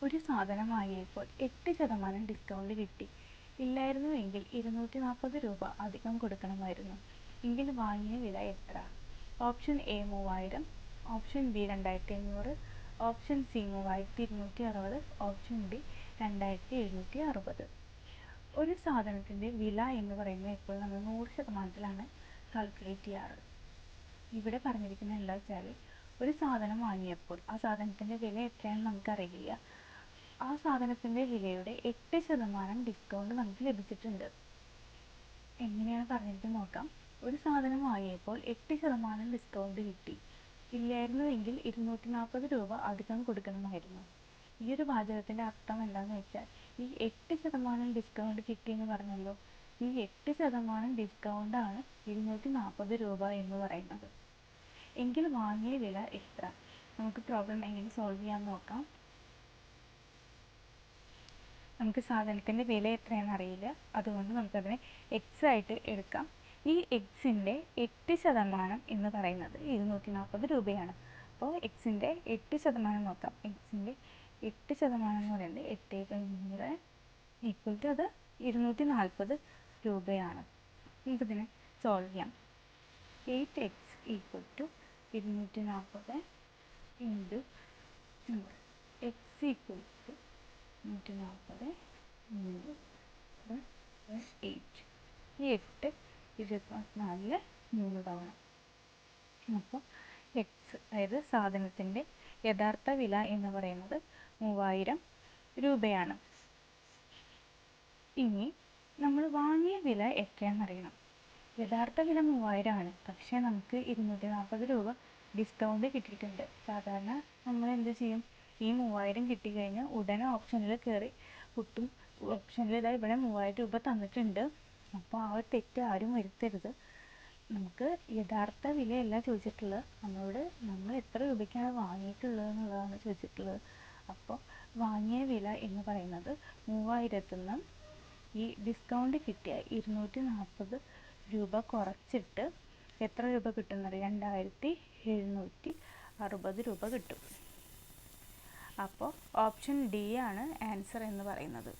ഒരു സാധനം വാങ്ങിയപ്പോൾ 8% ഡിസ്കൗണ്ട് കിട്ടി. ഇല്ലായിരുന്നുവെങ്കിൽ 240 രൂപ അധികം കൊടുക്കണമായിരുന്നു. എങ്കിൽ വാങ്ങിയ വില എത്ര? Option A 3000, option B 2500, option C 3260, option D 2760. ഒരു സാധനത്തിൻ്റെ വില എന്ന് പറയുന്നത് ഇപ്പോൾ നമ്മൾ 100%ലാണ് കാൽക്കുലേറ്റ് ചെയ്യാറ്. ഇവിടെ പറഞ്ഞിരിക്കുന്നത് എന്താ വെച്ചാൽ, ഒരു സാധനം വാങ്ങിയപ്പോൾ ആ സാധനത്തിൻ്റെ വില എത്രയാണെന്ന് നമുക്കറിയില്ല. ആ സാധനത്തിൻ്റെ വിലയുടെ 8% ഡിസ്കൗണ്ട് നമുക്ക് ലഭിച്ചിട്ടുണ്ട്. എങ്ങനെയാണ് പറഞ്ഞിരിക്കുന്നത് നോക്കാം. ഒരു സാധനം വാങ്ങിയപ്പോൾ 8% ഡിസ്കൗണ്ട് കിട്ടി. ഇല്ലായിരുന്നുവെങ്കിൽ 240 രൂപ അധികം കൊടുക്കണമായിരുന്നു. ഈ ഒരു വാചകത്തിൻ്റെ അർത്ഥം എന്താണെന്ന് വെച്ചാൽ, ഈ 8% ഡിസ്കൗണ്ട് കിട്ടിയെന്ന് പറഞ്ഞല്ലോ, ഈ 8% ഡിസ്കൗണ്ടാണ് 240 രൂപ എന്ന് പറയുന്നത്. എങ്കിൽ വാങ്ങിയ വില എത്ര? നമുക്ക് പ്രോബ്ലം എങ്ങനെ സോൾവ് ചെയ്യാൻ നോക്കാം. നമുക്ക് സാധനത്തിൻ്റെ വില എത്രയാണെന്ന് അറിയില്ല, അതുകൊണ്ട് നമുക്കതിനെ എക്സ് ആയിട്ട് എടുക്കാം. ഈ എക്സിൻ്റെ 8% എന്ന് പറയുന്നത് 240 രൂപയാണ്. അപ്പോൾ എക്സിൻ്റെ 8% നോക്കാം. എക്സിൻ്റെ 8% എന്ന് പറയുന്നത് 8/100 ഈക്വൽ ടു അത് 240 രൂപയാണ്. നമുക്കിതിനെ സോൾവ് ചെയ്യാം. 8x equal to 240 into 100. X equal to 140 into 8. ഈ 8 24 3 തവണ. അപ്പോൾ എക്സ്, അതായത് സാധനത്തിൻ്റെ യഥാർത്ഥ വില എന്ന് പറയുന്നത് 3000 രൂപയാണ്. ഇനി നമ്മൾ വാങ്ങിയ വില എത്രയാണെന്ന് അറിയണം. യഥാർത്ഥ വില 3000 ആണ്, പക്ഷേ നമുക്ക് 240 രൂപ ഡിസ്കൗണ്ട് കിട്ടിയിട്ടുണ്ട്. സാധാരണ നമ്മൾ എന്ത് ചെയ്യും? ഈ 3000 കിട്ടിക്കഴിഞ്ഞാൽ ഉടനെ ഓപ്ഷനിൽ കയറി കുത്തും. ഓപ്ഷനിൽ ഇതാ ഇവിടെ 3000 രൂപ തന്നിട്ടുണ്ട്. അപ്പോൾ ആ ഒരു തെറ്റ് ആരും വരുത്തരുത്. നമുക്ക് യഥാർത്ഥ വിലയല്ല ചോദിച്ചിട്ടുള്ളത്, നമ്മൾ എത്ര രൂപയ്ക്കാണ് വാങ്ങിയിട്ടുള്ളത് എന്നുള്ളതാണ് ചോദിച്ചിട്ടുള്ളത്. അപ്പോൾ വാങ്ങിയ വില എന്ന് പറയുന്നത് 3000-ൽ നിന്ന് ഈ ഡിസ്കൗണ്ട് കിട്ടിയ 240 രൂപ കുറച്ചിട്ട് എത്ര രൂപ കിട്ടുന്നത്? 2760 രൂപ കിട്ടും. അപ്പോൾ ഓപ്ഷൻ ഡി ആണ് ആൻസർ എന്ന് പറയുന്നത്.